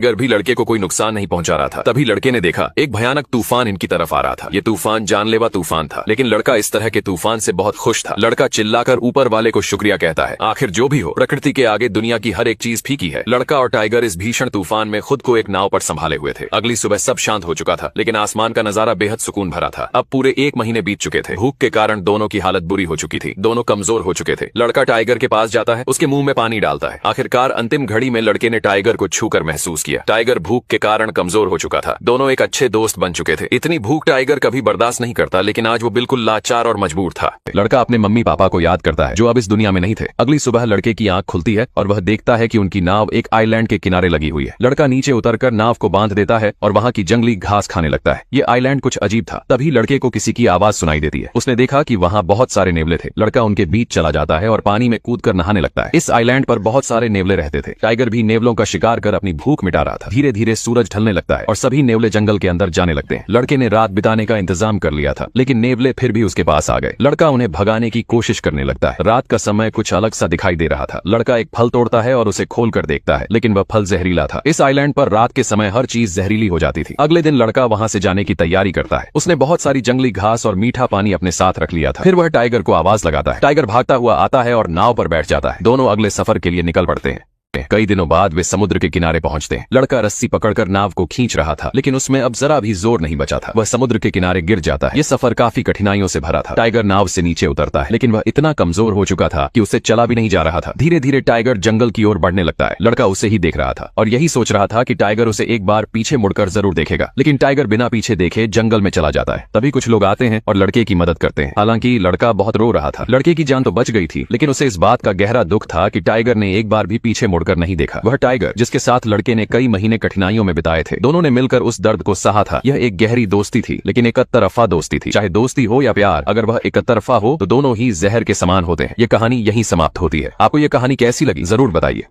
Tiger भी लड़के को कोई नुकसान नहीं पहुंचा रहा था। तभी लड़के ने देखा एक भयानक तूफान इनकी तरफ आ रहा था। ये तूफान जानलेवा तूफान था, लेकिन लड़का इस तरह के तूफान से बहुत खुश था। लड़का चिल्लाकर ऊपर वाले को शुक्रिया कहता है। आखिर जो भी हो, प्रकृति के आगे दुनिया की हर एक चीज फीकी है। लड़का और टाइगर इस भीषण तूफान में खुद को एक नाव पर संभाले हुए थे। अगली सुबह सब शांत हो चुका था, लेकिन आसमान का नजारा बेहद सुकून भरा था। अब पूरे 1 महीने बीत चुके थे। भूख के कारण दोनों की हालत बुरी हो चुकी थी। दोनों कमजोर हो चुके थे। लड़का टाइगर के पास जाता है, उसके मुंह में पानी डालता है। आखिरकार अंतिम घड़ी में लड़के ने टाइगर को छूकर महसूस किया। टाइगर भूख के कारण कमजोर हो चुका था। दोनों एक अच्छे दोस्त बन चुके थे। इतनी भूख टाइगर कभी बर्दाश्त नहीं करता, लेकिन आज वो बिल्कुल लाचार और मजबूर था। लड़का अपने मम्मी पापा को याद करता है, जो अब इस दुनिया में नहीं थे। अगली सुबह लड़के की आंख खुलती है और वह देखता है कि उनकी नाव एक आइलैंड के किनारे लगी हुई है। लड़का नीचे उतरकर नाव को बांध देता है और वहां की जंगली घास खाने लगता है। ये आइलैंड कुछ अजीब था। तभी लड़के को किसी की आवाज सुनाई देती है। उसने देखा कि वहां बहुत सारे नेवले थे। लड़का उनके बीच चला जाता है और पानी में कूदकर नहाने लगता है। इस आइलैंड पर बहुत सारे नेवले रहते थे। टाइगर भी नेवलों का शिकार कर अपनी भूख मिटा रहा था। धीरे धीरे सूरज ढलने लगता है और सभी नेवले जंगल के अंदर जाने लगते हैं। लड़के ने रात बिताने का इंतजाम कर लिया था, लेकिन नेवले फिर भी उसके पास आ गए। लड़का उन्हें भगाने की कोशिश करने लगता है। रात का समय कुछ अलग सा दिखाई दे रहा था। लड़का एक फल तोड़ता है और उसे खोलकर देखता है, लेकिन वह फल जहरीला था। इस आइलैंड पर रात के समय हर चीज जहरीली हो जाती थी। अगले दिन लड़का वहां से जाने की तैयारी करता है। उसने बहुत सारी जंगली घास और मीठा पानी अपने साथ रख लिया था। फिर वह टाइगर को आवाज लगाता है। टाइगर भागता हुआ आता है और नाव पर बैठ जाता है। दोनों अगले सफर के लिए निकल पड़ते हैं। कई दिनों बाद वे समुद्र के किनारे पहुंचते हैं। लड़का रस्सी पकड़कर नाव को खींच रहा था, लेकिन उसमें अब जरा भी जोर नहीं बचा था। वह समुद्र के किनारे गिर जाता है। यह सफर काफी कठिनाइयों से भरा था। टाइगर नाव से नीचे उतरता है, लेकिन वह इतना कमजोर हो चुका था कि उसे चला भी नहीं जा रहा था। धीरे धीरे टाइगर जंगल की ओर बढ़ने लगता है। लड़का उसे ही देख रहा था और यही सोच रहा था कि टाइगर उसे एक बार पीछे मुड़कर जरूर देखेगा, लेकिन टाइगर बिना पीछे देखे जंगल में चला जाता है। तभी कुछ लोग आते हैं और लड़के की मदद करते हैं। हालांकि लड़का बहुत रो रहा था। लड़के की जान तो बच गई थी, लेकिन उसे इस बात का गहरा दुख था कि टाइगर ने एक बार भी पीछे मुड़कर नहीं देखा। वह टाइगर जिसके साथ लड़के ने कई महीने कठिनाइयों में बिताए थे, दोनों ने मिलकर उस दर्द को सहा था। यह एक गहरी दोस्ती थी, लेकिन एक तरफा दोस्ती थी। चाहे दोस्ती हो या प्यार, अगर वह एक तरफा हो तो दोनों ही जहर के समान होते हैं। यह कहानी यहीं समाप्त होती है। आपको यह कहानी कैसी लगी जरूर बताइए।